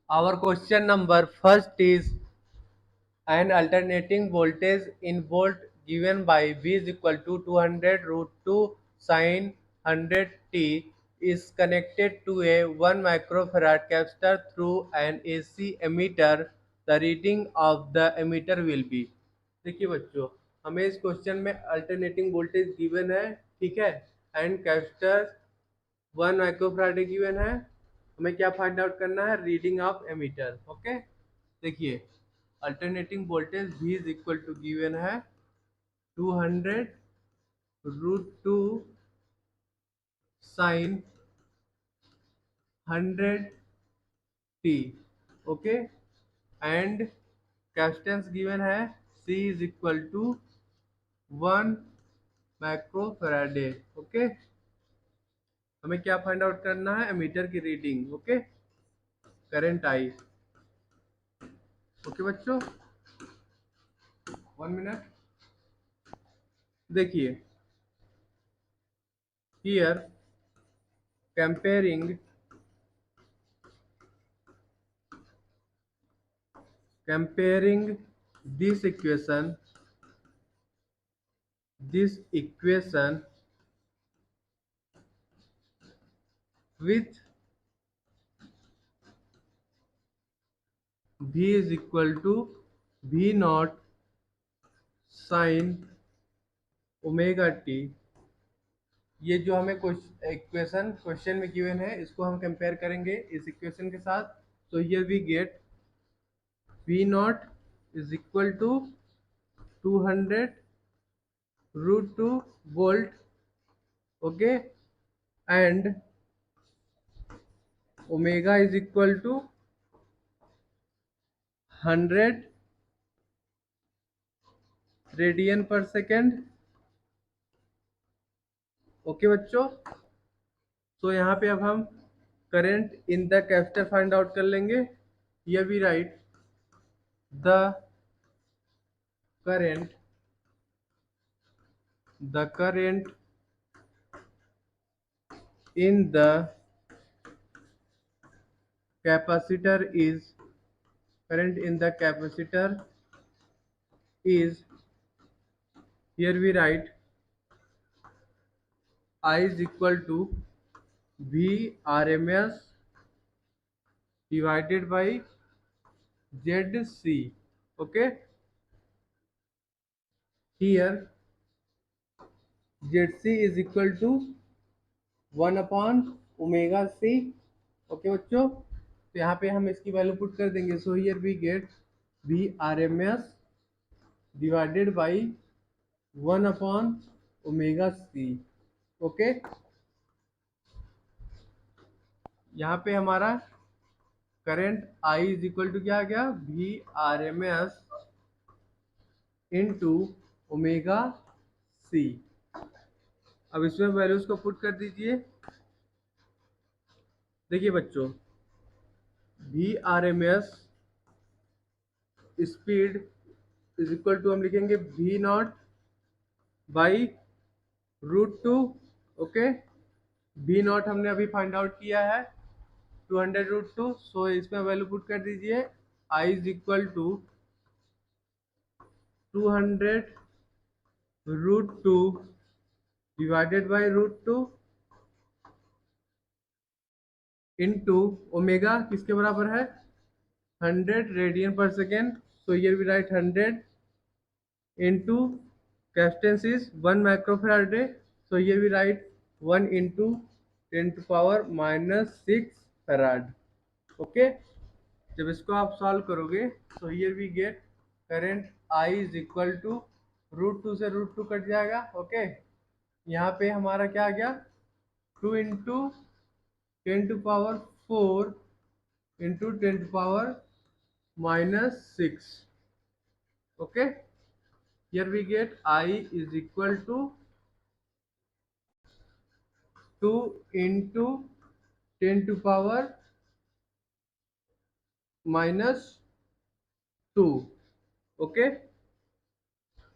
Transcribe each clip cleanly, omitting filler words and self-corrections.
Our question number first is an alternating voltage in volt given by V is equal to 200 root 2 sin 100 t is connected to a 1 microfarad capacitor through an AC emitter. The reading of the emitter will be। देखिए बच्चों, हमें इस question में alternating voltage given है, ठीक है, and capacitor 1 microfarad given है। हमें क्या फाइंड आउट करना है? Reading of ammeter. ओके, देखिए alternating voltage V is equal to given है 200 root 2 sine 100 t। Okay, and capacitance given है C is equal to 1 microfarad. Okay, हमें क्या फाइंड आउट करना है? एमीटर की reading. Okay, current I. Okay बच्चों, 1 minute. देखिए here comparing this equation with V is equal to V naught sin omega T. ये जो हमें इक्वेशन क्वेश्चन में गिवन है, इसको हम कंपेयर करेंगे इस इक्वेशन के साथ। तो here we get V naught is equal to 200 root 2 volt, okay, and omega is equal to 100 radian पर सेकेंड। ओके बच्चों, तो यहाँ पे अब हम current in the capacitor find out कर लेंगे। Here we write the current in the capacitor is here we write I is equal to V RMS divided by ZC. Okay, here ZC is equal to 1 upon omega C। Okay बच्चों, तो यहाँ पे हम इसकी value put कर देंगे। So here we get V RMS divided by 1 upon omega C। Okay, यहाँ पे हमारा current I is equal to क्या आ गया? V RMS into omega C। अब इसमें वैल्यूज को पुट कर दीजिए। देखिए बच्चों, V RMS speed is equal to हम लिखेंगे V naught by root 2। Okay, V naught हमने अभी फाइंड आउट किया है 200 रूट 2। सो इसमें वैल्यू पुट कर दीजिए। I is equal to 200 root 2 divided by root 2 into omega किसके बराबर है? 100 रेडियन पर second. So here we write 100 into capacitance is 1 microfarad. So here we write 1 into 10 to power -6 farad. Okay, जब इसको आप solve करोगे तो here we get current I is equal to root 2 से रूट 2 कट जाएगा। Okay, यहाँ पे हमारा क्या आ गया? 2 into 10 to power 4 into 10 to power -6। Okay, here we get I is equal to 2 into 10 to power -2। Okay,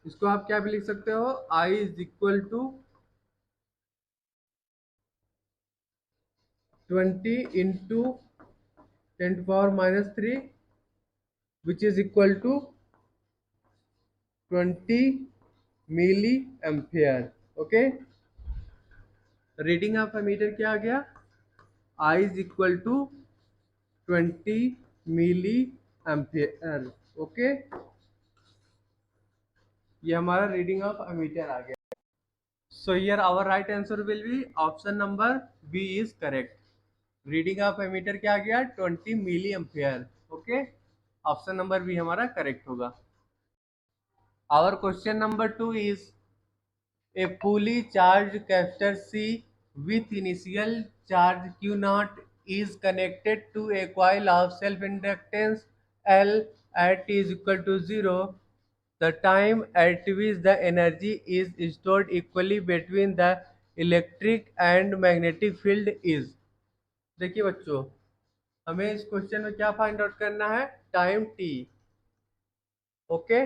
इसको आप क्या भी लिख सकते हो? I is equal to 20 into 10⁻³ which is equal to 20 milliampere. Okay, reading of ammeter क्या आ गया? I is equal to 20 milliampere. Okay, ये हमारा रीडिंग ऑफ एमीटर आ गया. So here our right answer will be option number B is correct. Reading of ammeter क्या आ गया? 20 milliampere. Okay, option number B हमारा करेक्ट होगा. Our question number 2 is a fully charged capacitor C with initial charge Q naught is connected to a coil of self-inductance L at t is equal to 0. The time at which the energy is stored equally between the electric and magnetic field is. देखिए बच्चों, हमें इस question में क्या find out करना है? Time t. Okay,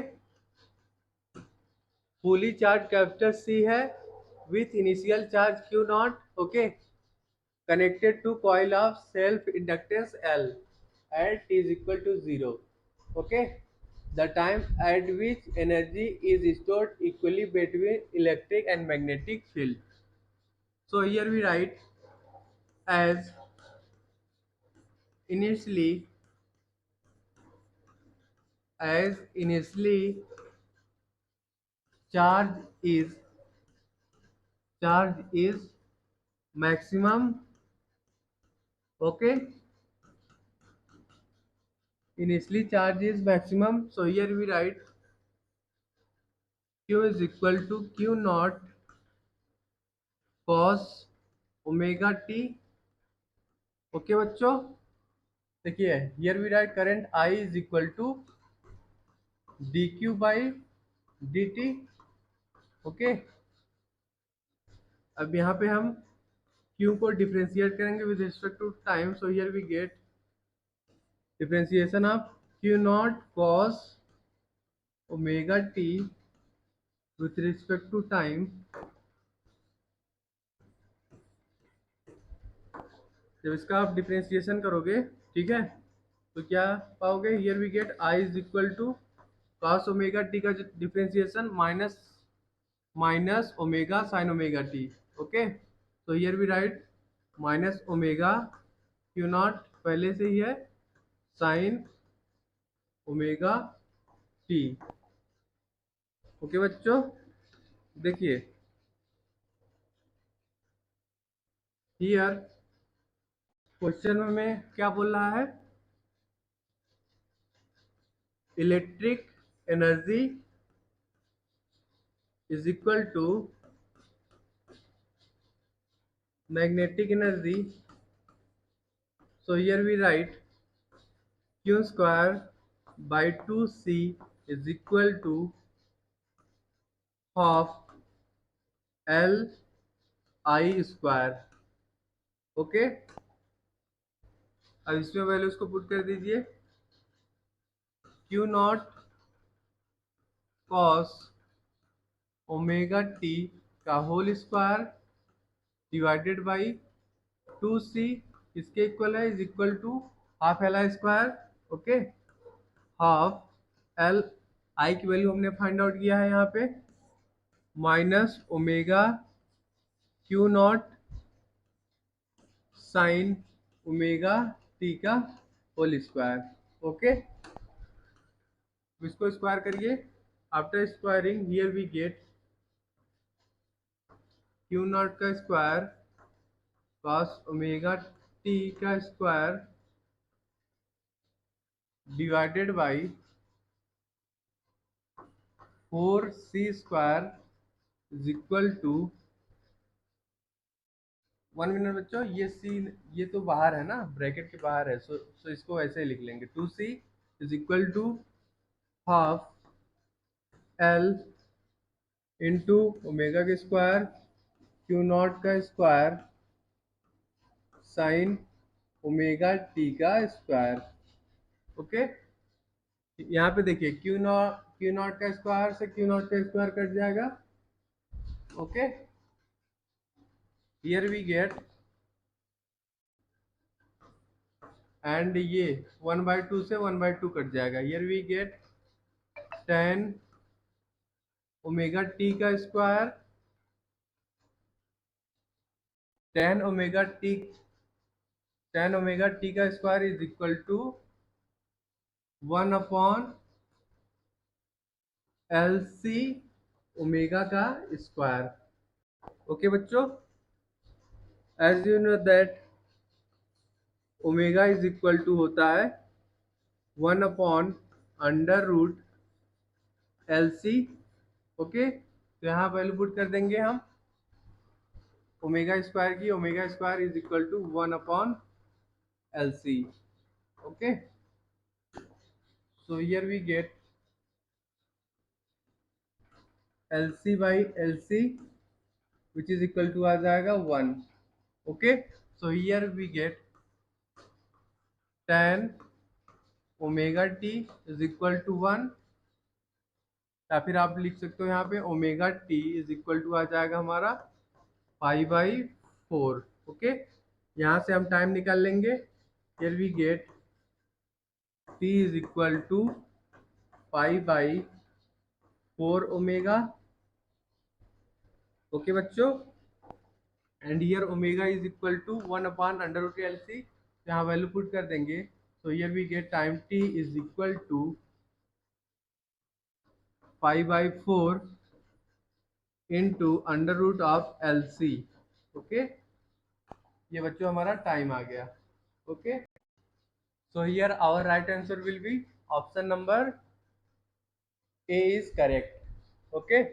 fully charge capacitor C है with initial charge Q not. Okay, connected to coil of self inductance L at t is equal to 0. Okay, the time at which energy is stored equally between electric and magnetic field. So here we write as initially charge is maximum. Okay, initially charge is maximum. So here we write Q is equal to Q naught cos omega t. Okay बच्चों, देखिए here we write current I is equal to dq by dt. Okay, अब यहाँ पे हम Q को differentiate करेंगे with respect to time. So here we get differentiation of Q naught cos omega t with respect to time. जब इसका आप differentiation करोगे, ठीक है, तो क्या पाओगे? Here we get I is equal to cos omega t का differentiation minus omega sine omega T. Okay, तो here we write minus omega Q naught पहले से ही है साइन ओमेगा टी. ओके बच्चों, देखिए हियर क्वेश्चन में क्या बोल रहा है? Electric energy is equal to magnetic energy. So here we write Q square by 2C is equal to half L I square. Okay, अब इसमें वैल्यूज को पुट कर दीजिए. Q naught cos omega T का whole square divided by 2C इसके equal है is equal to half L I square. Okay, half L I की value हमने फाइंड आउट किया है यहाँ पे minus omega Q naught sine omega T का होल स्क्वायर. ओके, इसको स्क्वायर करिए. After squaring here we get Q naught का स्क्वायर cos ओमेगा टी का square divided by 4C square is equal to 1 minute बच्चों, ये C ये तो बाहर है ना, ब्रैकेट के बाहर है. सो इसको ऐसे ही लिख लेंगे 2C is equal to half L into omega के स्क्वायर क्यू नॉट का स्क्वायर साइन ओमेगा टी का स्क्वायर. ओके, यहाँ पे देखिए क्यू नॉट का स्क्वायर से क्यू नॉट का स्क्वायर कट जाएगा. Okay, here we get and ये 1/2 से 1/2 कट जाएगा। Here we get 10 omega T का square, 10 omega T, 10 omega T का square is equal to 1 upon L C omega का स्क्वायर। ओके बच्चों, as you know that omega is equal to होता है 1 upon under root L C. Okay, तो यहाँ value put कर देंगे हम ओमेगा स्क्वायर की। Omega square is equal to 1 upon L C. Okay, so here we get L C by L C which is equal to आ जाएगा 1। Okay, so here we get 10 omega T is equal to 1, या फिर आप लिख सकते हो यहाँ पे omega T is equal to आ जाएगा हमारा 5/4। ओके, यहाँ से हम टाइम निकाल लेंगे। Here we get T is equal to 5/4 omega. Okay बच्चों, and here omega is equal to 1 upon under root L C. यहाँ वैल्यू पुट कर देंगे, so here we get time t is equal to 5/4 into under root of L C. Okay, ये बच्चों हमारा time आ गया। Okay, so here our right answer will be option number A is correct. Okay,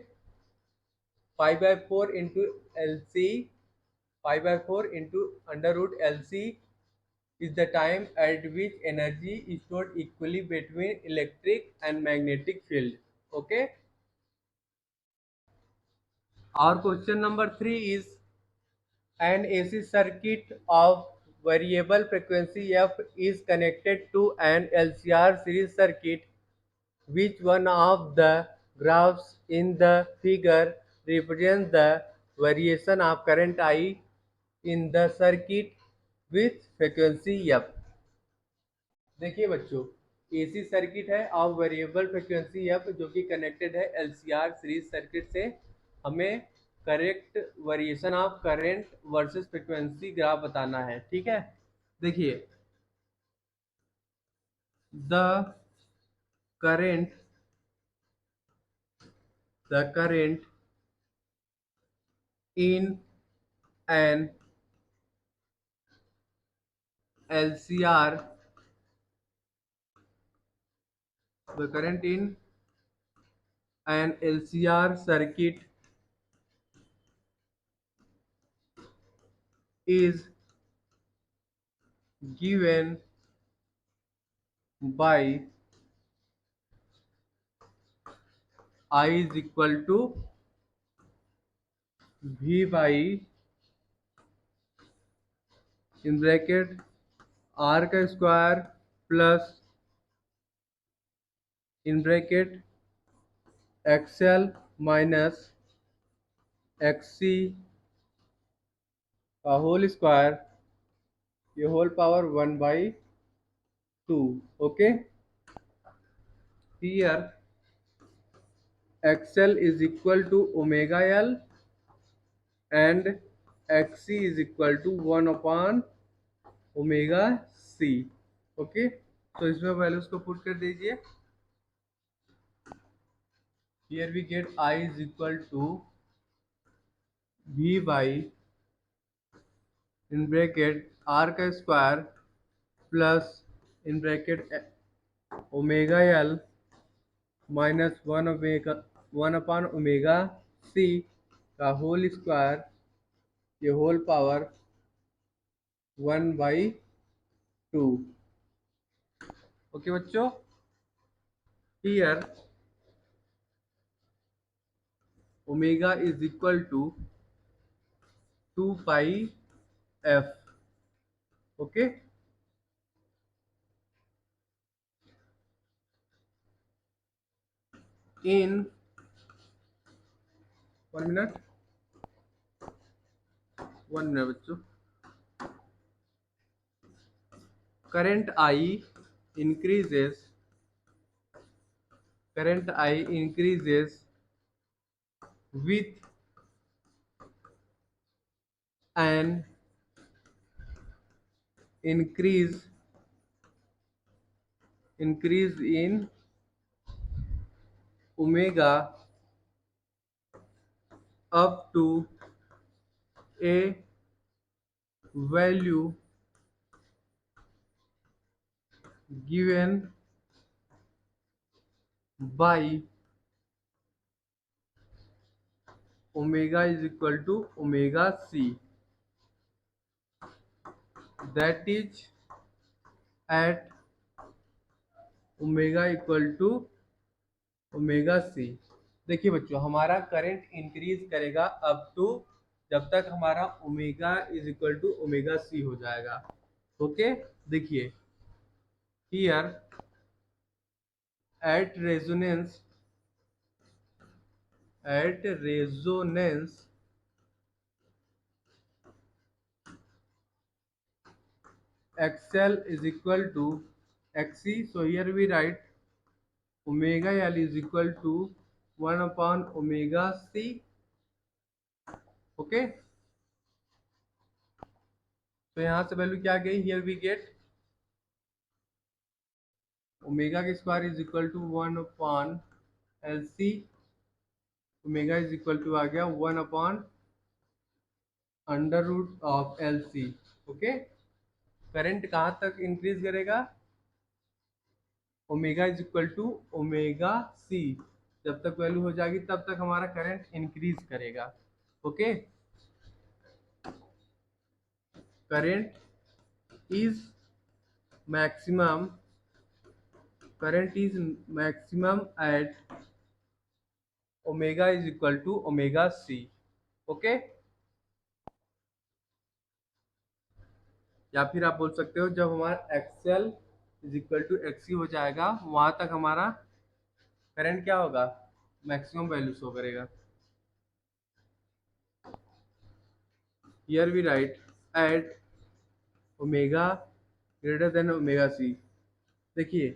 5/4 into L C, 5/4 into under root L C is the time at which energy is stored equally between electric and magnetic field. Okay, our question number 3 is an AC circuit of variable frequency f is connected to an LCR series circuit. Which one of the graphs in the figure represents the variation of current I in the circuit with frequency f? देखिए बच्चों, AC circuit है of variable frequency F जो कि connected है LCR series circuit से। हमें correct variation of current versus frequency graph बताना है। ठीक है, देखिए the current in an LCR, the current in an LCR circuit is given by I is equal to V by in bracket R का square plus in bracket XL minus XC का whole square, ये whole power 1/2। Okay, here XL is equal to omega L and XC is equal to 1/ओमेगा C। Okay, तो इसमें values को put कर दीजिए। Here we get I is equal to V by in bracket R का square plus in bracket omega L minus 1/ओमेगा C का whole square, ये होल पावर 1/2। ओके बच्चों, here omega is equal to 2πf। Okay, in 1 minute बच्चों, current I increases, current I increases with an increase in omega up to a value given by omega is equal to omega c, that is at omega equal to omega C. देखिए बच्चों, हमारा current increase करेगा up to, जब तक हमारा omega is equal to omega C हो जाएगा। Okay, देखिए here at resonance, at resonance XL is equal to XC, so here we write omega L is equal to 1 upon omega C। Okay, तो यहाँ से value क्या गई, here we get omega की square is equal to 1 upon L C, omega is equal to आ गया 1 upon under root of L C. Okay, current कहाँ तक इंक्रीज करेगा, omega is equal to omega C, जब तक वैल्यू हो जाएगी तब तक हमारा करंट इंक्रीज करेगा। Okay, current is maximum, current is maximum at omega is equal to omega C. Okay, या फिर आप बोल सकते हो जब हमारा XL is equal to XC हो जाएगा, वहां तक हमारा करंट क्या होगा, मैक्सिमम वैल्यू शो करेगा। Here we write at omega greater than omega C. देखिए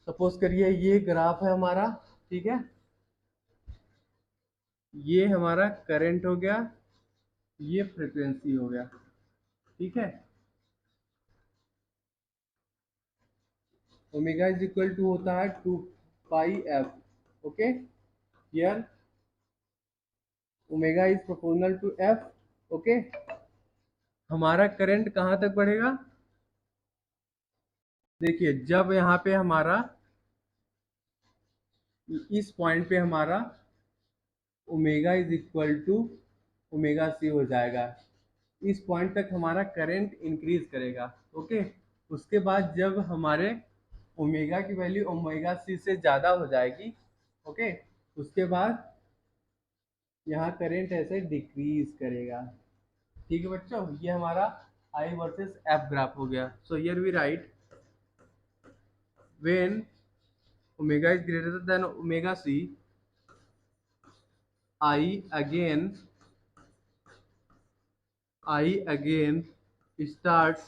सपोज करिए ये ग्राफ है हमारा, ठीक है, ये हमारा करंट हो गया, ये फ्रीक्वेंसी हो गया, ठीक है। ओमेगा इज इक्वल टू होता है 2 pi F. Okay, here omega is proportional to F. Okay, हमारा करंट कहाँ तक बढ़ेगा, देखिए जब यहाँ पे हमारा इस पॉइंट पे हमारा omega is equal to omega C हो जाएगा, इस पॉइंट तक हमारा करंट इंक्रीज करेगा। ओके, उसके बाद जब हमारे ओमेगा की वैल्यू ओमेगा सी से ज़्यादा हो जाएगी, ओके, उसके बाद यहाँ करंट ऐसे डिक्रीज करेगा। ठीक है बच्चों, ये हमारा आई वर्सेस एफ ग्राफ हो गया। So here we write when omega is greater than omega C, I again starts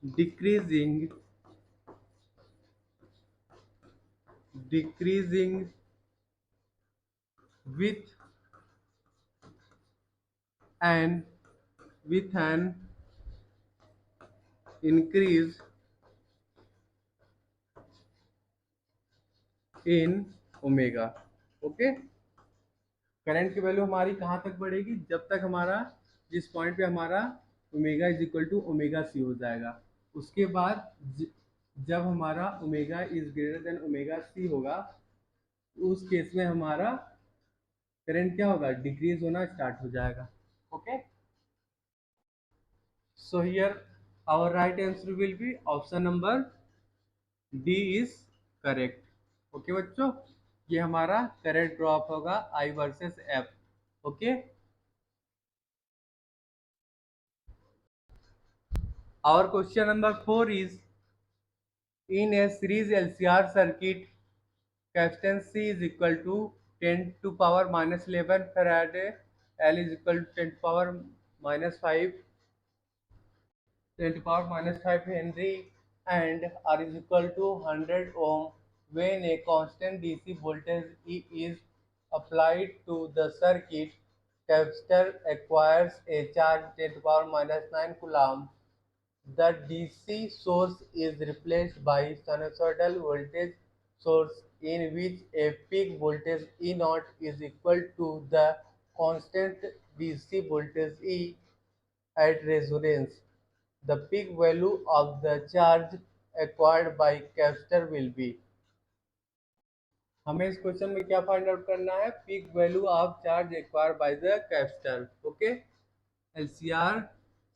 decreasing with an increase in omega. Okay, current की वैल्यू हमारी कहाँ तक बढ़ेगी, जब तक हमारा जिस पॉइंट पे हमारा omega is equal to omega C हो जाएगा। उसके बाद जब हमारा omega is greater than omega C होगा, उस केस में हमारा करंट क्या होगा, डिक्रीज होना स्टार्ट हो जाएगा। Okay, so here our right answer will be option number D is correct. Okay बच्चों, ये हमारा करंट ड्रॉप होगा I versus F. Okay, our question number 4 is in a series LCR circuit, capacitance C is equal to 10 to power minus 11 farad, L is equal to 10 to power minus 5 10 to power minus 5 Henry and R is equal to 100 ohm when a constant DC voltage E is applied to the circuit. Capacitor acquires a charge 10 to power minus 9 coulomb. The DC source is replaced by sinusoidal voltage source in which a peak voltage E naught is equal to the constant DC voltage E at resonance. The peak value of the charge acquired by capacitor will be. हमें इस question में क्या find out करना है? Peak value of charge acquire by the capacitor. Okay, LCR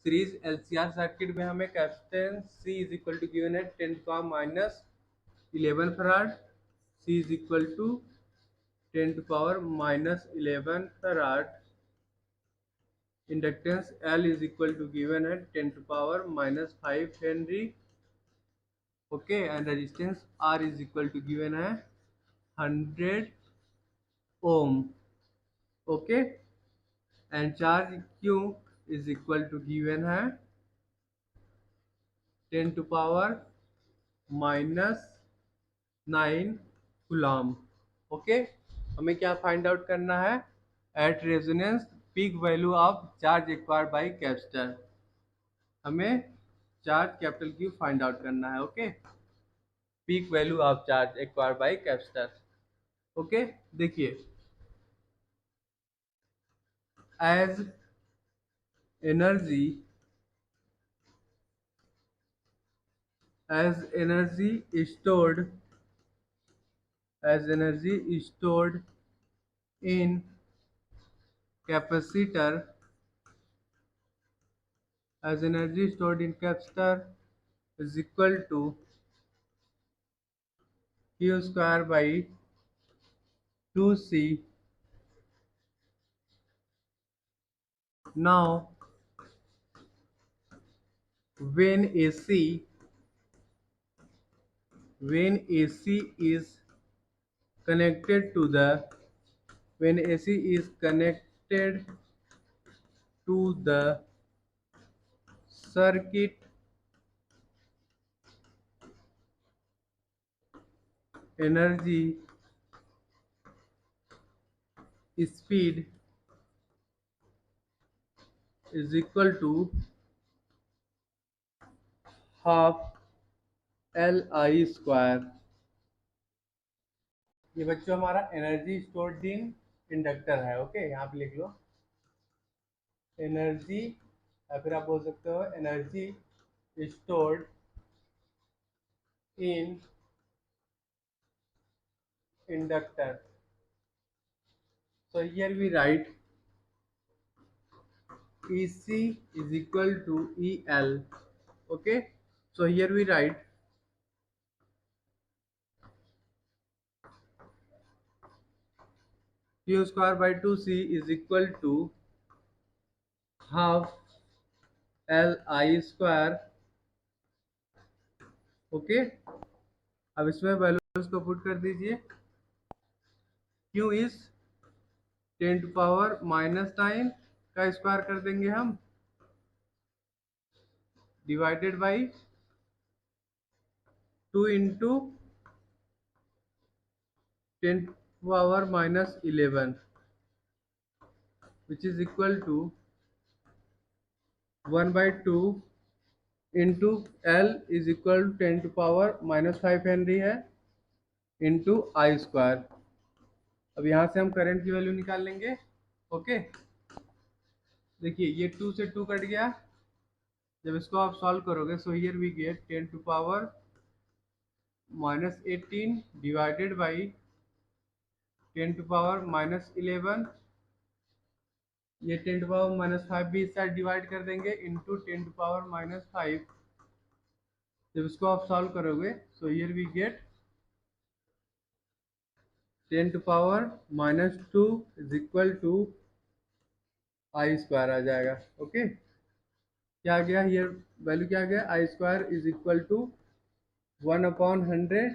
series LCR circuit में हमें capacitance C is equal to given है 10 to power minus 11 farad, C is equal to 10 to power minus 11 farad. Inductance L is equal to given है 10 to power minus 5 henry. Okay, and resistance R is equal to given है 100 ohm. Okay, and charge Q is equal to given है 10 to power minus 9 coulomb. Okay, हमें क्या find out करना है? At resonance peak value of charge acquired by capacitor. हमें charge capital Q find out करना है. Okay, peak value of charge acquired by capacitor. Okay, देखिए, as energy stored in capacitor is equal to Q square by 2C. Now when AC is connected to the circuit, energy speed is equal to half Li square. ये बच्चों हमारा energy stored in inductor है. Okay, यहाँ पे लिख low energy, या फिर आप बोल सकते हो energy stored in inductor. So here we write EC is equal to EL. Okay, so here we write Q square by 2C is equal to half Li square. Okay, अब इसमें values को put कर दीजिए. Q is 10 to power minus 9 का square कर देंगे हम, divided by 2 into 10 power minus 11 which is equal to 1/2 into L is equal to 10 to power minus 5 henry है इंटू आई स्क्वायर. अब यहाँ से हम करंट की वैल्यू निकाल लेंगे. ओके, देखिए ये 2 से 2 कट गया. जब इसको आप सॉल्व करोगे so here we get 10 to power minus 18 divided by 10 to power minus 11. ये 10 टू पावर माइनस 5 भी इस साइड डिवाइड कर देंगे इंटू 10 टू पावर माइनस 5. जब इसको आप सॉल्व करोगे so here we get 10 to power minus 2 is equal to I square आ जाएगा. ओके, क्या आ गया हियर वैल्यू, क्या आ गया? I square is equal to 1/100.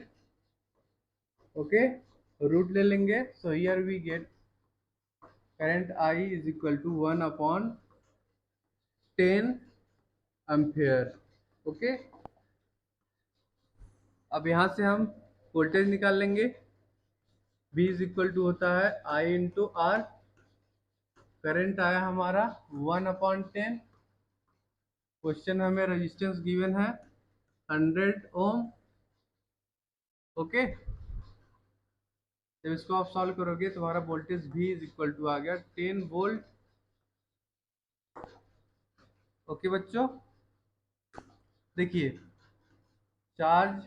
Okay, root ले लेंगे. So here we get current I is equal to 1/100 10 ampere. Okay, अब यहाँ से हम वोल्टेज निकाल लेंगे। V इज इक्वल टू होता है I इंटू आर। करंट आया हमारा 1/10। क्वेश्चन हमें रेजिस्टेंस गिवन है 100 ओम। ओके, जब इसको आप सॉल्व करोगे तो हमारा voltage V is equal to आ गया 10 वोल्ट। ओके बच्चों, देखिए चार्ज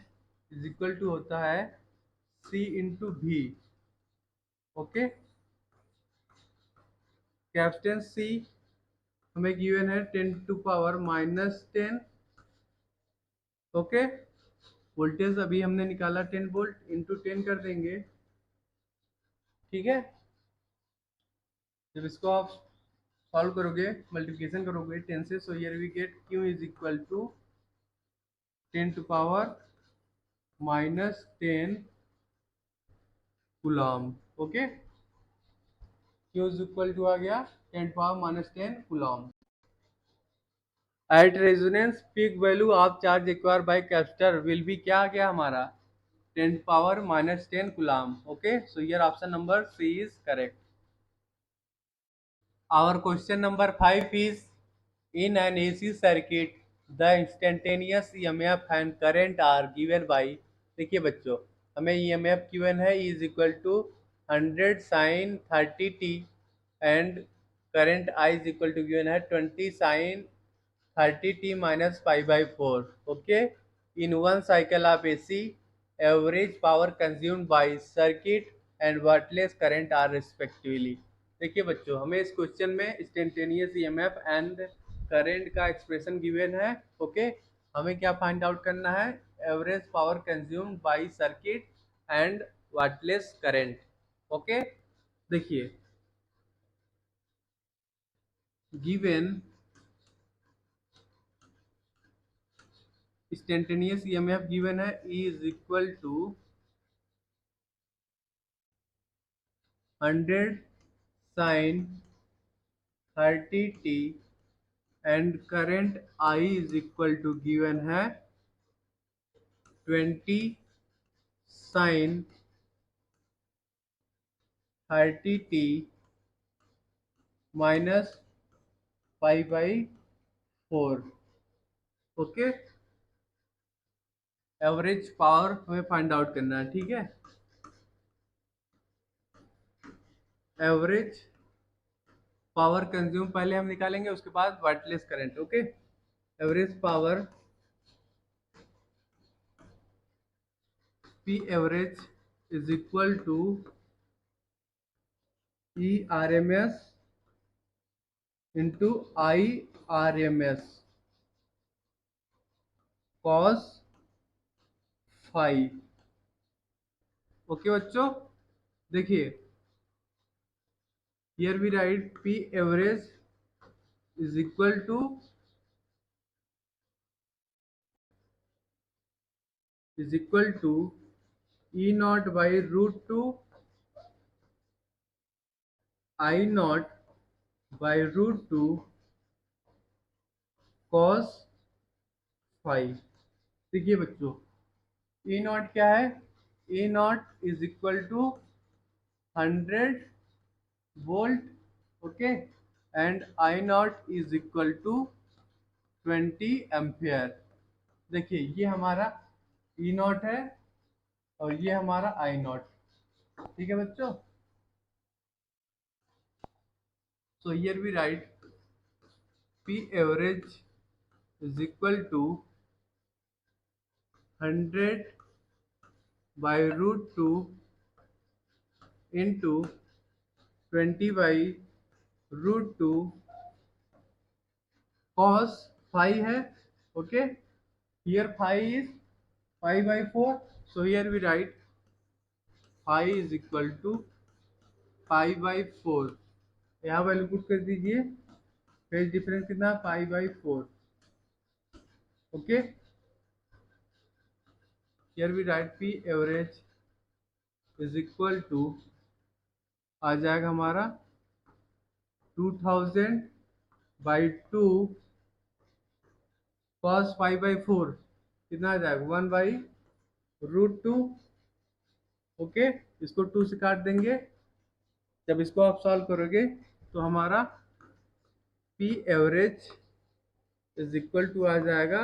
इज इक्वल टू होता है C into V। Okay, capacitance C हमें गिवन है 10⁻⁻10। ओके, वोल्टेज अभी हमने निकाला 10 वोल्ट, इंटू 10 कर देंगे। ठीक है, जब इसको आप सॉल्व करोगे, मल्टीप्लिकेशन करोगे 10 से, so here we get Q is equal to 10⁻⁻10 coulomb. Okay, Q is equal to आ गया 10⁻⁻10 coulomb. At resonance peak value of charge acquire by capacitor will be क्या आ गया हमारा 10⁻⁻10 coulomb. Okay, so here option number C is correct. Our question number 5 is, in an AC circuit, the instantaneous EMF and current are given by। देखिए बच्चों, हमें EMF given है E is equal to 100 sin 30t and current I is equal to given है 20 sin 30t minus pi by 4। Okay, in one cycle of AC, average power consumed by circuit and wattless current are respectively। देखिए बच्चों, हमें इस question में instantaneous EMF and current का expression given है। Okay, हमें क्या फाइंड आउट करना है, average power consumed by circuit and wattless current. Okay, देखिए गिवन इंस्टेंटेनियस ईएमएफ गिवन है E is equal to 100 sin 30t and current I is equal to given है 20 sin 30t minus pi by 4। Okay, average power हमें find out करना है। ठीक है, average power consume पहले हम निकालेंगे, उसके बाद wattless current. Okay, average power P average is equal to E R M S into I R M S cos phi. Okay बच्चों, देखिए here we write P average is equal to E naught by root two I naught by root two cos phi. देखिए बच्चों, E naught क्या है, E naught is equal to 100 volt. Okay, and I naught is equal to 20 ampere. देखिए ये हमारा E not है और ये हमारा I नॉट। ठीक है बच्चों, so here we write P average is equal to 100 by root two into 20 by root two cos phi है। Okay, here phi is 5/4, so here we write phi is equal to 5/4। यहाँ value put कर दीजिए, phase difference कितना 5/4। Okay, here we write P average is equal to आ जाएगा हमारा 2000/2 cos 5/4 कितना आ जाएगा 1/√2। ओके, इसको 2 से काट देंगे। जब इसको आप सॉल्व करोगे तो हमारा P average is equal to आ जाएगा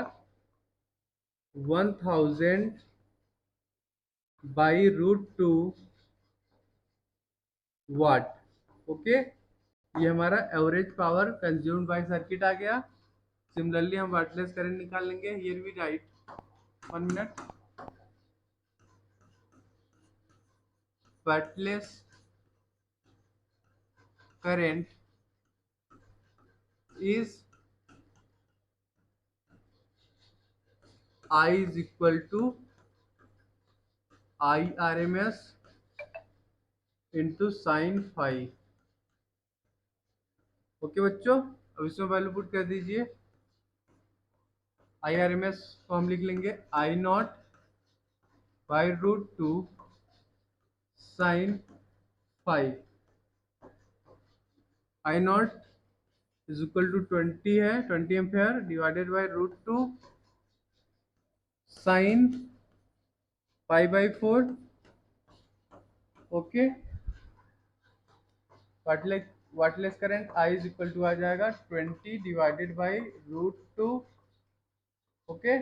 1000/√2 वाट। ओके, ये हमारा average power consumed by circuit आ गया। सिमिलरली हम वाटलेस करंट निकाल लेंगे। Here we write 1 minute. Wattless current is I is equal to IRMS into sine phi. Okay बच्चों, अब इसमें वैल्यू पुट कर दीजिए। IRMS को हम लिख लेंगे I0/√2 sine phi. I0 is equal to 20 है, 20 ampere divided by √2 sine 5/4। Okay, wattless current I is equal to आ जाएगा 20 divided by √2 okay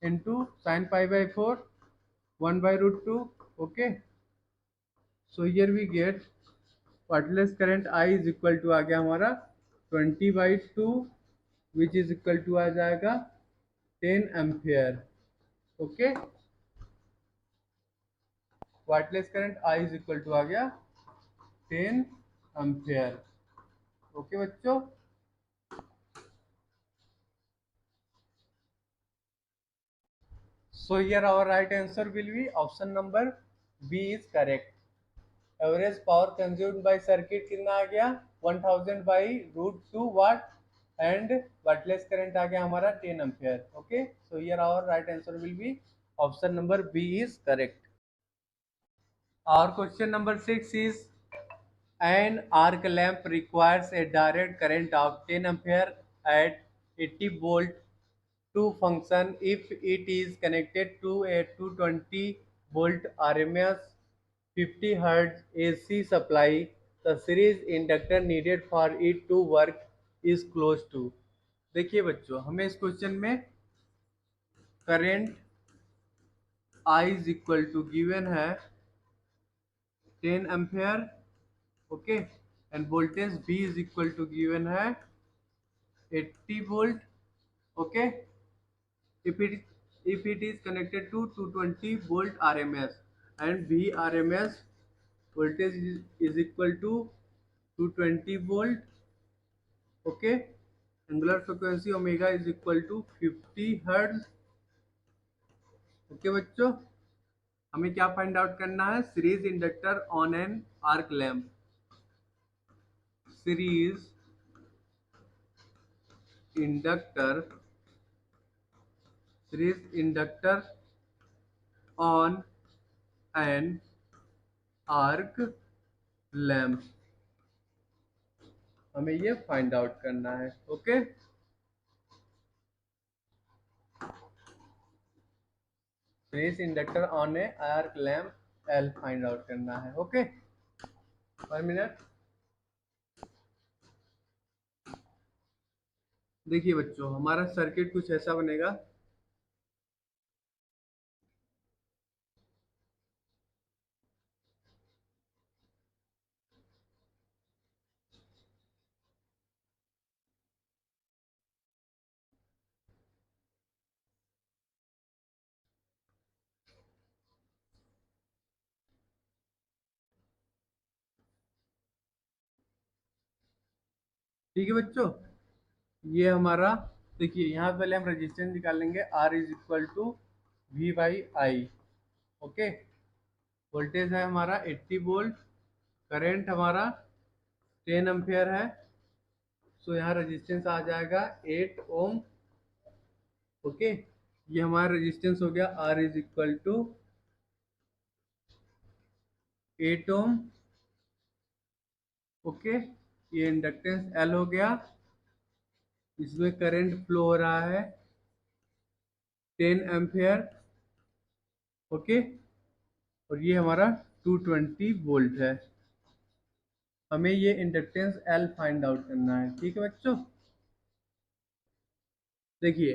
into sine 5/4 1/√2। Okay, so here we get wattless current I is equal to आ गया हमारा 20/2 which is equal to आ जाएगा 10 ampere. Okay, wattless current I is equal to आ गया 10 ampere. Okay बच्चों, so here our right answer will be option number B is correct। Average power consumed by circuit कितना आ गया 1000/√2 watt and wattless current आ गया हमारा 10 ampere. Okay, so here our right answer will be option number B is correct. Our question number 6 is an arc lamp requires a direct current of 10 ampere at 80 volt to function if it is connected to a 220 volt RMS 50 Hz AC supply. The series inductor needed for it to work is close to। देखिए बच्चों, हमें इस question में current I is equal to given है 10 ampere. Okay, and voltage V is equal to given है 80 volt. Okay, if it is connected to 220 volt RMS and V RMS voltage is equal to 220 volt। Okay, angular frequency omega is equal to 50 hertz. Okay बच्चों, हमें क्या find out करना है series inductor on an arc lamp. Series inductor on an arc lamp, हमें ये find out करना है। Okay, series inductor on a arc lamp L find out करना है। Okay, 1 minute. देखिए बच्चों, हमारा सर्किट कुछ ऐसा बनेगा। ठीक है बच्चों, ये हमारा देखिए यहाँ पहले हम रेजिस्टेंस निकाल लेंगे। R is equal to V/I। Okay, voltage है हमारा 80 वोल्ट, करंट हमारा 10 एम्पियर है। सो यहाँ रेजिस्टेंस आ जाएगा 8 ओम। ओके, ये हमारा रेजिस्टेंस हो गया R is equal to 8 ohm. Okay, ये इंडक्टेंस L हो गया, इसमें करंट फ्लो हो रहा है 10 एम्पियर, ओके। और ये हमारा 220 वोल्ट है। हमें ये इंडक्टेंस L फाइंड आउट करना है, ठीक है बच्चों। देखिए,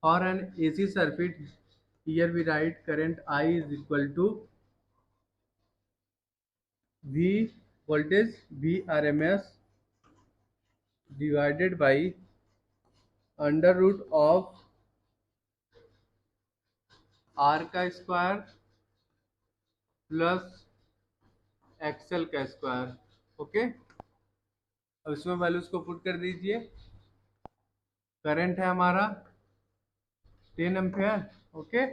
for an AC circuit here we write current I is equal to V voltage V RMS divided by under root of R का स्क्वायर प्लस XL का स्क्वायर, ओके। अब इसमें वैल्यूज को पुट कर दीजिए। करंट है हमारा 10 एम्पियर, ओके।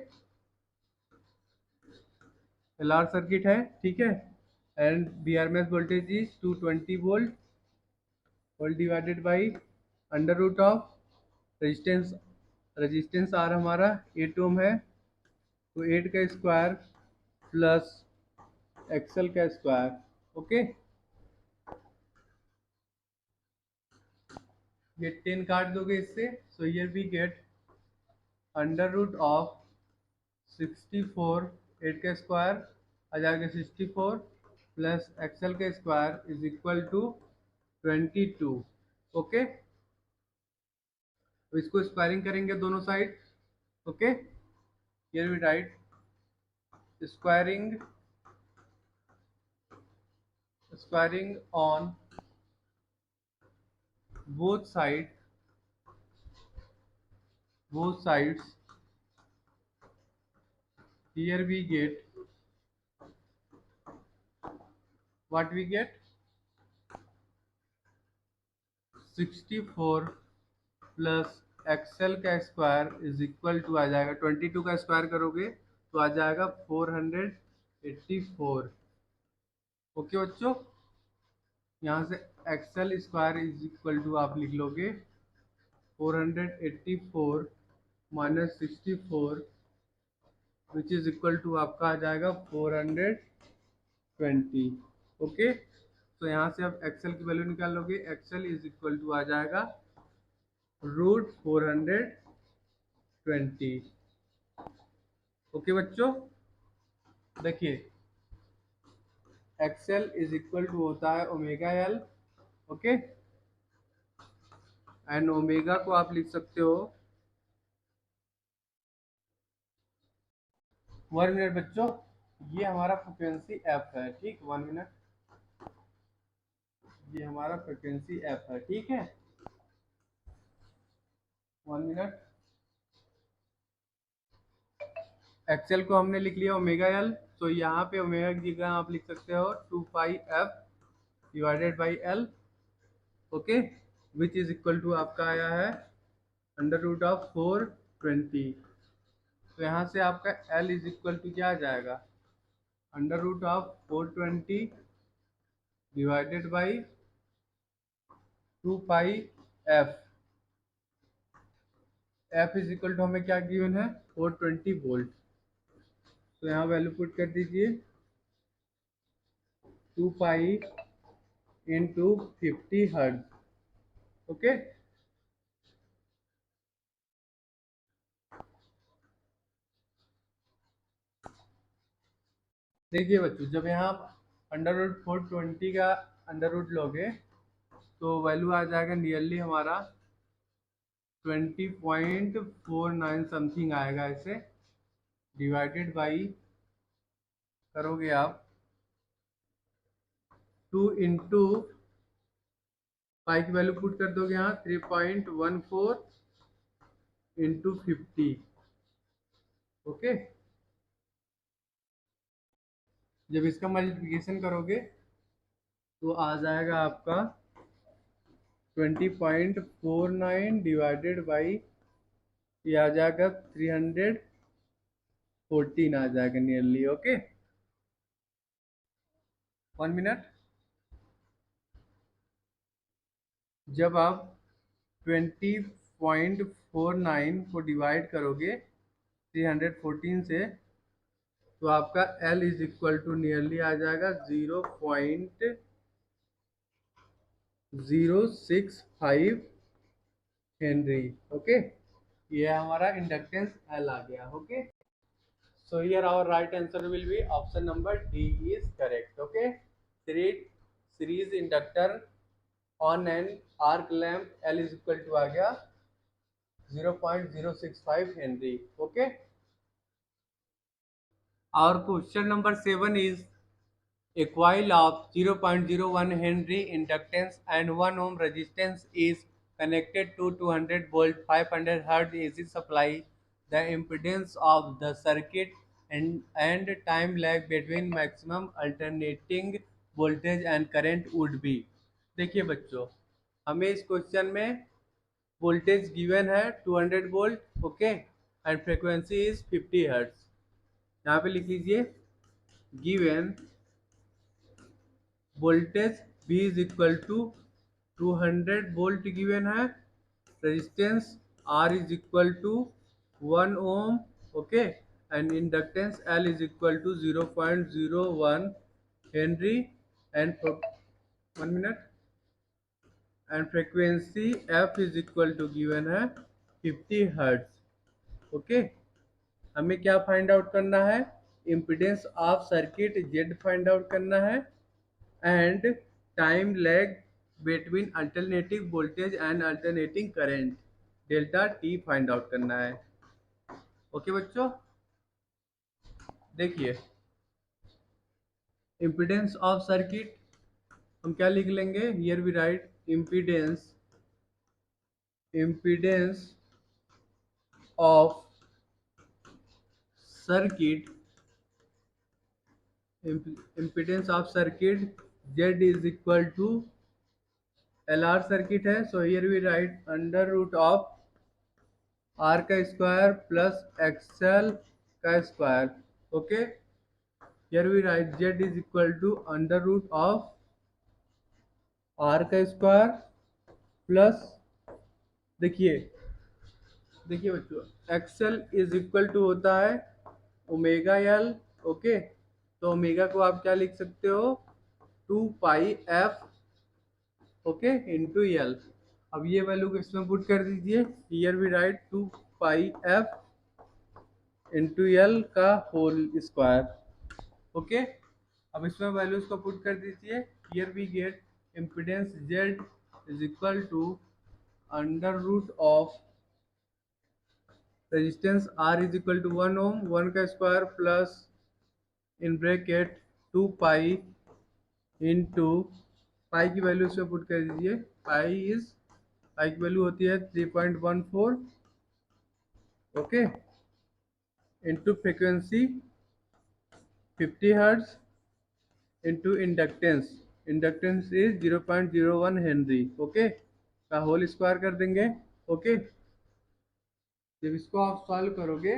LR सर्किट है, ठीक है। And BRMS voltage is 220 volt, volt divided by under root of resistance. Resistance R हमारा 8 ओम है, तो 8 का स्क्वायर प्लस एक्सएल का स्क्वायर, ओके। ये 10 काट दोगे इससे, so here we get under root of 64, 8 का स्क्वायर आ जाएगा 64 प्लस एक्सएल का square is equal to 22, okay. तो इसको स्क्वायरिंग करेंगे दोनों side, okay. Here we right squaring on both sides. Here we get what we get 64 plus XL का square is equal to आ जाएगा 22 का स्क्वायर करोगे तो आ जाएगा 484, ओके बच्चों। यहाँ से XL square is equal to आप लिख लोगे 484 minus 64 which is equal to आपका आ जाएगा 420, ओके। तो यहाँ से आप एक्सएल की वैल्यू निकाल लोगे, एक्सएल इज इक्वल टू आ जाएगा √420, ओके बच्चों। देखिए, एक्सएल इज इक्वल टू होता है omega L, okay. And omega को आप लिख सकते हो 1 मिनट बच्चों, ये हमारा फ्रिक्वेंसी एफ है, ठीक। 1 मिनट, ये हमारा फ्रिक्वेंसी एफ है, ठीक है। 1 मिनट। एक्सएल को हमने लिख लिया ओमेगा एल, तो यहाँ पे ओमेगा की जगह आप लिख सकते हो 2 pi F divided by L, okay. Which is equal to आपका आया है अंडर रूट ऑफ 420। तो यहाँ से आपका एल इज इक्वल टू क्या आ जाएगा under root of 420 divided by 2 pi F. F is equal to हमें क्या गिवन है 420 वोल्ट। तो यहाँ वैल्यू पुट कर दीजिए 2 पाई इंटू 50 हर्ट्ज, ओके। देखिए बच्चों, जब यहाँ अंडर रूट 420 का अंडर रूट लोगे तो वैल्यू आ जाएगा नियरली हमारा 20.49 समथिंग आएगा। इसे डिवाइडेड बाई करोगे आप 2 इंटू पाई की वैल्यू पुट कर दोगे यहाँ 3.14 इंटू 50, ओके। जब इसका मल्टीप्लिकेशन करोगे तो आ जाएगा आपका 20.49 डिवाइडेड बाई ये आ जाएगा 314 आ जाएगा नियरली, ओके। 1 मिनट। जब आप 20.49 को डिवाइड करोगे 314 से तो आपका L is equal to nearly आ जाएगा 0.065 हेनरी। ओके, ये हमारा इंडक्टेंस एल आ गया। Okay, so here our right answer will be option number D is correct. Okay, series inductor on an arc lamp L is equal to आ गया 0.065 Henry. Okay, our question number 7 is a coil of 0.01 Henry inductance and 1 ohm resistance is connected to 200 volt 500 Hz AC supply. The impedance of the circuit and time lag between maximum alternating voltage and current would be। देखिए बच्चों, हमें इस question में voltage given है 200 volt. Okay, and frequency is 50 hertz. यहाँ पे लिख लीजिए given voltage V is equal to 200 volt given है, resistance R is equal to 1 ohm. Okay, and inductance L is equal to 0.01 henry and 1 minute and frequency F is equal to given है 50 hertz. Okay, हमें क्या find out करना है? Impedance of circuit Z find out करना है and time lag between alternating voltage and alternating current delta T find out करना है। Okay बच्चों, देखिए इम्पीडेंस ऑफ सर्किट हम क्या लिख लेंगे? Here we write impedance of circuit, impedance of circuit Z is equal to LR circuit है, so here we write under root of R का स्क्वायर प्लस XL का square. Okay, here we write Z is equal to under root of R का square plus, देखिए देखिए बच्चों, XL is equal to होता है omega L। Okay, तो omega को आप क्या लिख सकते हो? 2 pi F okay into L। अब ये वैल्यू को इसमें पुट कर दीजिए, here we write 2 pi F into L का होल स्क्वायर। ओके, अब इसमें वैल्यूज को पुट कर दीजिए, here we get impedance Z is equal to under root of resistance R is equal to 1 ohm, 1 का square plus in bracket 2 pi into pi की value इसमें put कर दीजिए, पाई की वैल्यू होती है 3.14। Okay, into frequency 50 hertz into inductance is 0.01 henry. Okay, का whole square कर देंगे। ओके, जब इसको आप सॉल्व करोगे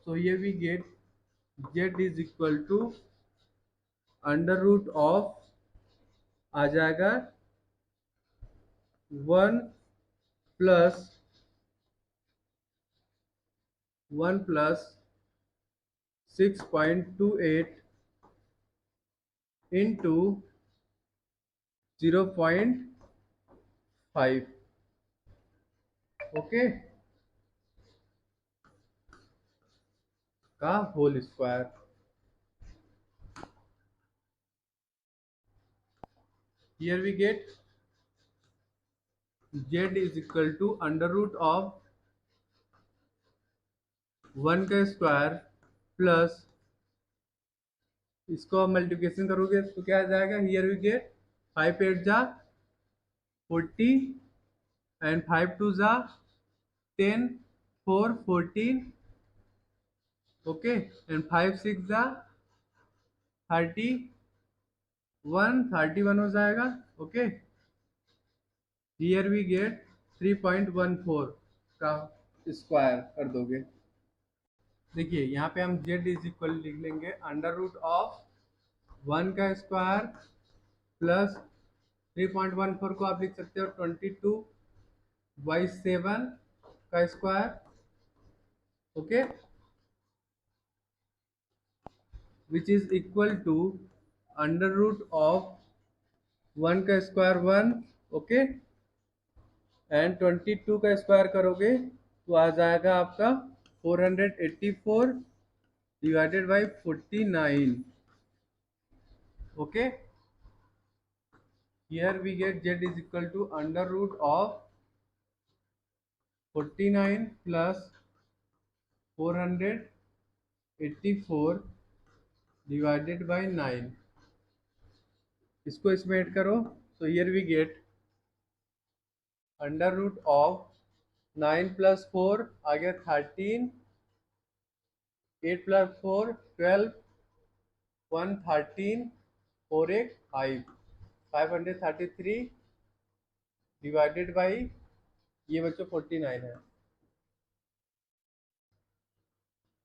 तो ये we get Z is equal to under root of आ जाएगा 1 प्लस 6.28 इंटू 0.5। ओके, का whole square. Here we get Z is equal to under root of 1 का स्क्वायर प्लस, इसको आप मल्टीप्लिकेशन करोगे तो क्या आ जाएगा? हियर वी गेट 5 8 जा 40 एंड 5 2 जा 10, 4 14। ओके, एंड 5 6 जा 31 हो जाएगा। ओके, हियर वी गेट 3.14 का स्क्वायर कर दोगे। देखिए यहाँ पे हम Z इज इक्वल लिख लेंगे अंडर रूट ऑफ 1 का स्क्वायर प्लस 3.14 को आप लिख सकते हो 22/7 का square. Okay, which is equal to under root of 1 का स्क्वायर 1। ओके, एंड 22 का स्क्वायर करोगे तो आ जाएगा आपका 484 divided by 49. Okay, here we get z is equal to under root of 49 plus 484 divided by 9. इसको इसमें ऐड करो तो here we get under root of 9 plus 4 आ गया 13, 8 प्लस 4 12, 1 13, 4 एक 5, 533 डिवाइडेड बाई ये बच्चों 49 है,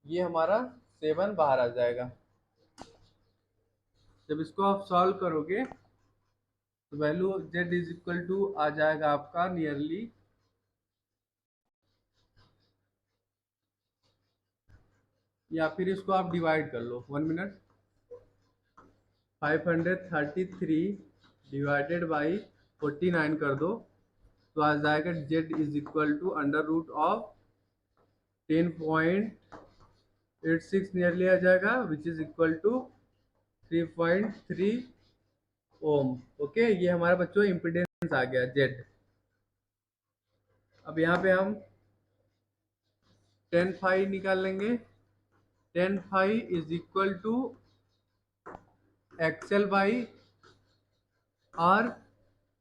ये हमारा 7 बाहर आ जाएगा. जब इसको आप सॉल्व करोगे तो value z is equal to आ जाएगा आपका नियरली, या फिर इसको आप डिवाइड कर लो 1 मिनट, 533 डिवाइडेड बाई 49 कर दो तो आ जाएगा z is equal to under root of 10.86 nearly आ जाएगा which is equal to 3.3 ohm. Okay, ये हमारा बच्चों इम्पीडेंस आ गया z. अब यहाँ पे हम 10 फाई निकाल लेंगे. 10 phi is equal to XL by R.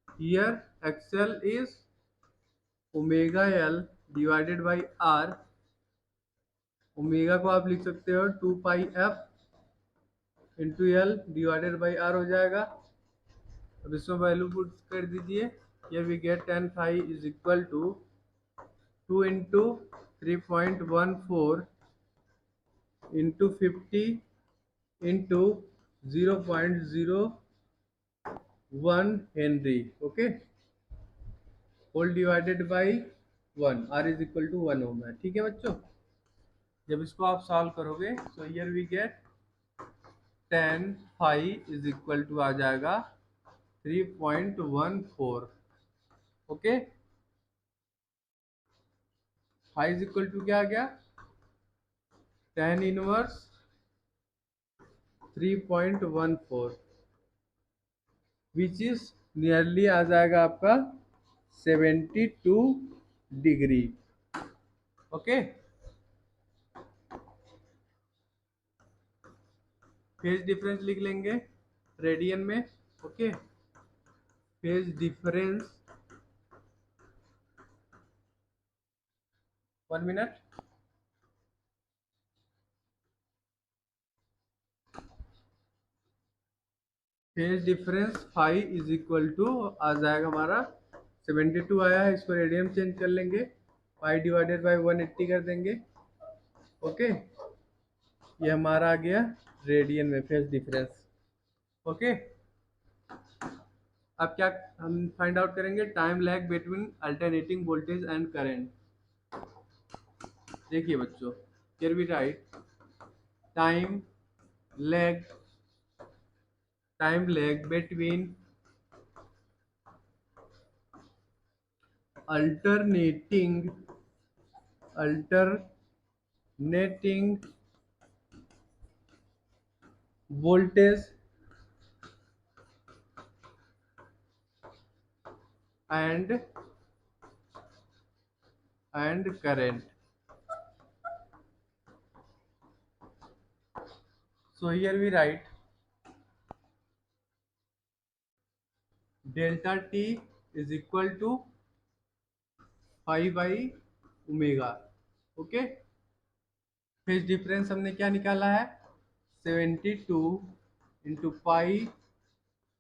Here XL is omega L divided by R. Omega को आप लिख सकते हो 2 pi F into L divided by R हो जाएगा. अब इसमें वैल्यू पुट कर दीजिए. ये we get 10 phi is equal to 2 into 3.14 into 50 into 0.01 henry. Okay, whole divided by 1. R is equal to 1 ohm है. ठीक है बच्चों, जब इसको आप सॉल्व करोगे तो here we get 10 phi is equal to आ जाएगा 3.14. Okay, phi is equal to क्या आ गया, 10 इनवर्स 3.14 विच इज नियरली आ जाएगा आपका 72 डिग्री. ओके, फेज डिफरेंस लिख लेंगे रेडियन में. Okay, phase difference 1 minute, phase difference phi is equal to आ जाएगा हमारा 72 आया है, इसको रेडियन चेंज कर लेंगे, पाई डिवाइडेड बाई 180 कर देंगे. ओके, ये हमारा आ गया रेडियन में फेज डिफरेंस. ओके, अब क्या हम फाइंड आउट करेंगे, time lag between alternating voltage and current. देखिए बच्चों, here we write time lag between alternating voltage and current. So here we write delta t is equal to pi by omega. Okay, phase difference हमने क्या निकाला है, 72 into pi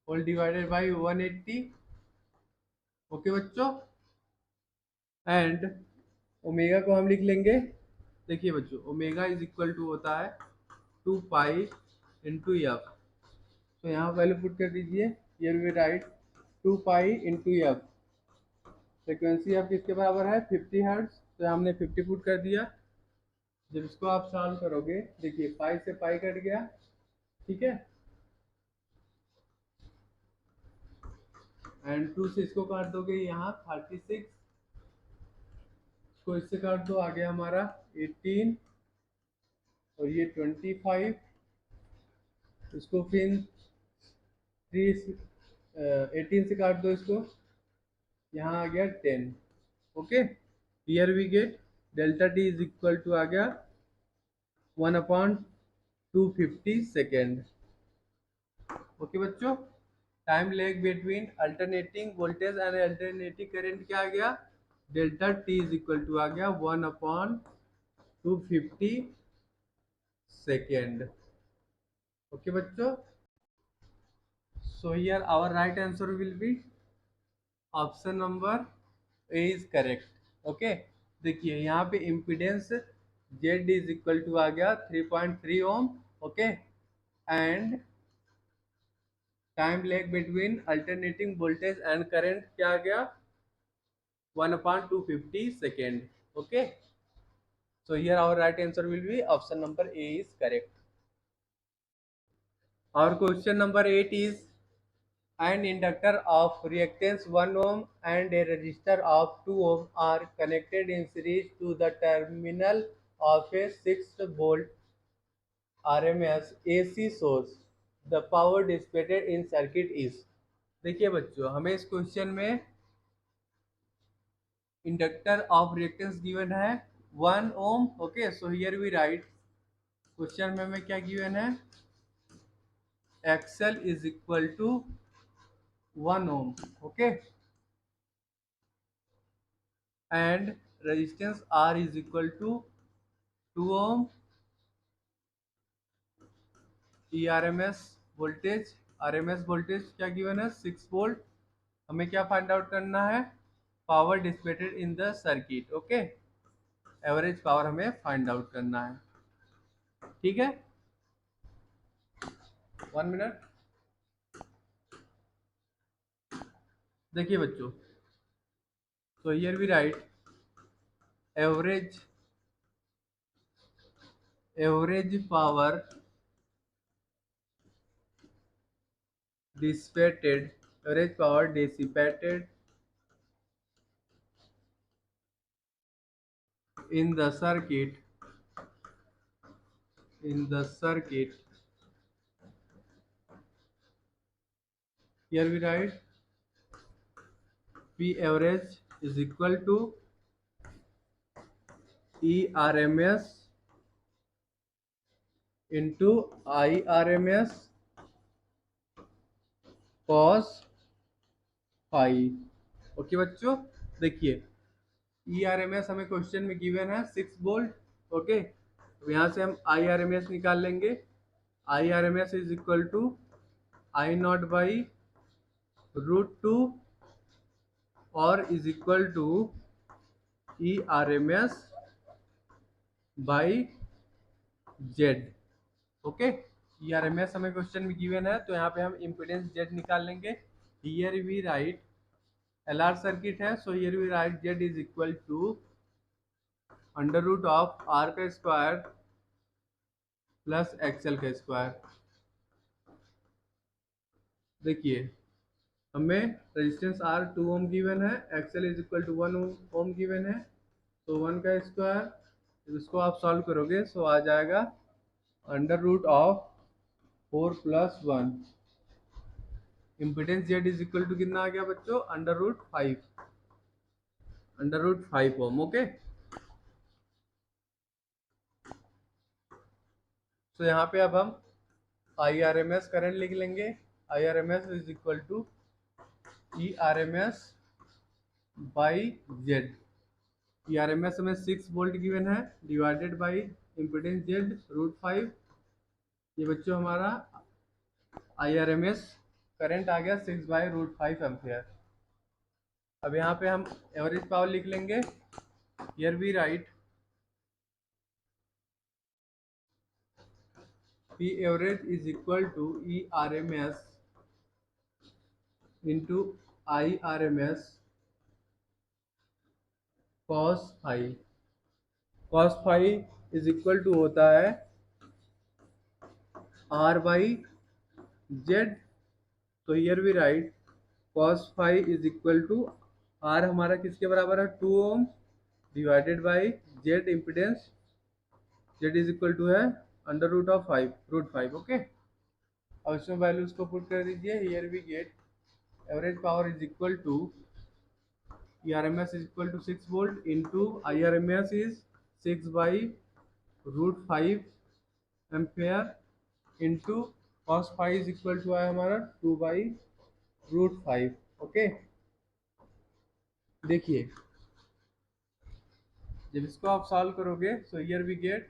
whole divided by 180. Okay बच्चों, and omega को हम लिख लेंगे. देखिए बच्चों, ओमेगा इज इक्वल टू होता है 2 पाई इंटू एफ. तो यहाँ वैल्यू पुट कर दीजिए. Here we write 2 pi into F. Frequency अब किसके बराबर है, 50 हर्ट्ज. तो यहाँ हमने 50 पुट कर दिया. जब इसको आप सॉल्व करोगे, देखिए पाई से पाई कट गया. ठीक है, एंड 2 से इसको काट दोगे यहाँ 36 इसको इससे काट दो, आ गया हमारा 18 और ये 25। इसको फिर 18 से काट दो इसको, यहाँ आ गया 10। Okay, here we get delta T is equal to आ गया 1/250 सेकेंड। ओके बच्चों, time lag between alternating voltage and alternating current क्या आ गया, delta T is equal to आ गया 1/250 सेकेंड। ओके बच्चों, so here our right answer will be option number A is correct. Okay, देखिए यहाँ पे impedance Z is equal to आ गया 3.3 ohm. Okay, and time lag between alternating voltage and current क्या आ गया 1/250 second. Okay, so here our right answer will be option number A is correct. Our question number 8 is an inductor of reactance 1 ohm and a resistor of 2 ohm are connected in series to the terminal of a 6 volt RMS AC source. The power dissipated in circuit is। देखिए बच्चों, हमें इस question में inductor of reactance given है 1 ohm. Okay, so here we write, question में हमें क्या given है, XL is equal to 1 ohm। Okay, and resistance R is equal to 2 ohm। RMS voltage क्या गिवन है 6 वोल्ट। हमें क्या फाइंड आउट करना है, power dissipated in the circuit. Okay, average power हमें फाइंड आउट करना है। ठीक है, 1 मिनट। देखिए बच्चों, so here we write average power dissipated in the circuit here we write P average is equal to ERMS into IRMS cos phi। Okay बच्चों, देखिए ERMS हमें क्वेश्चन में गिवन है 6 वोल्ट। ओके, तो यहाँ से हम IRMS निकाल लेंगे। IRMS is equal to I naught by √2 और is equal to ERMS by Z. Okay, ERMS हमें क्वेश्चन में गिवन है, तो यहाँ पे हम इम्पीडेंस जेड निकाल लेंगे। Here we write LR circuit है, so here we write Z is equal to under root of R का स्क्वायर प्लस एक्सएल का स्क्वायर। देखिए हमें रेजिस्टेंस R 2 ओम गिवन है, XL is equal to 1 Om given है, तो 1 का square, इसको आप सॉल्व करोगे सो आ जाएगा under root of 4 + 1। Impedance Z is equal to कितना आ गया बच्चों, अंडर रूट 5 ओम। ओके, तो यहाँ पे अब हम IRMS करंट लिख लेंगे। IRMS is equal to ERMS by Z. ERMS हमें 6 वोल्ट गिवन है, डिवाइडेड बाई इम्पिडेंस जेड √5। ये बच्चों हमारा IRMS करंट आ गया 6/√5 एम्पियर। अब यहाँ पे हम एवरेज पावर लिख लेंगे। Here we write P average is equal to ERMS into IRMS cos phi। cos phi is equal to होता है R बाई जेड। तो here we write cos phi is equal to R हमारा किसके बराबर है 2 ohm divided by Z impedance, Z is equal to है under root of 5 root 5। Okay, अब इसमें वैल्यूज को पुट कर दीजिए। Here we get average power is equal to ERMS is equal to 6 volt into IRMS is 6 by root 5 ampere into cos phi is equal to है हमारा 2 by root 5। Okay, देखिए जब इसको आप सॉल्व करोगे so here we get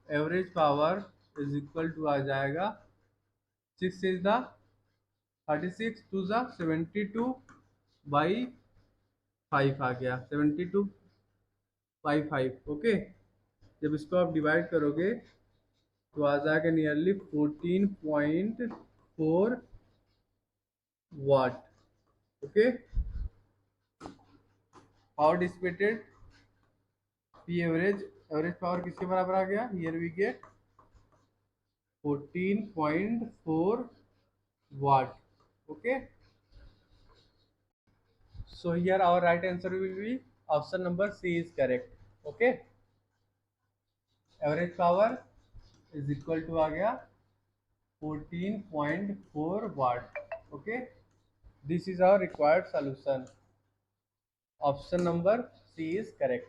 average power is equal to आ जाएगा 6 is the 36 to the 72 by 5 आ गया 72 बाई 5। ओके, जब इसको आप डिवाइड करोगे तो आ जाएगा nearly 14.4 watt. Okay, power dissipated P average, average power किसके बराबर आ गया? Here we get 14.4 watt। okay, so here our right answer will be option number C is correct। okay, average power is equal to आ गया 14.4 watt। okay, this is our required solution, option number C is correct।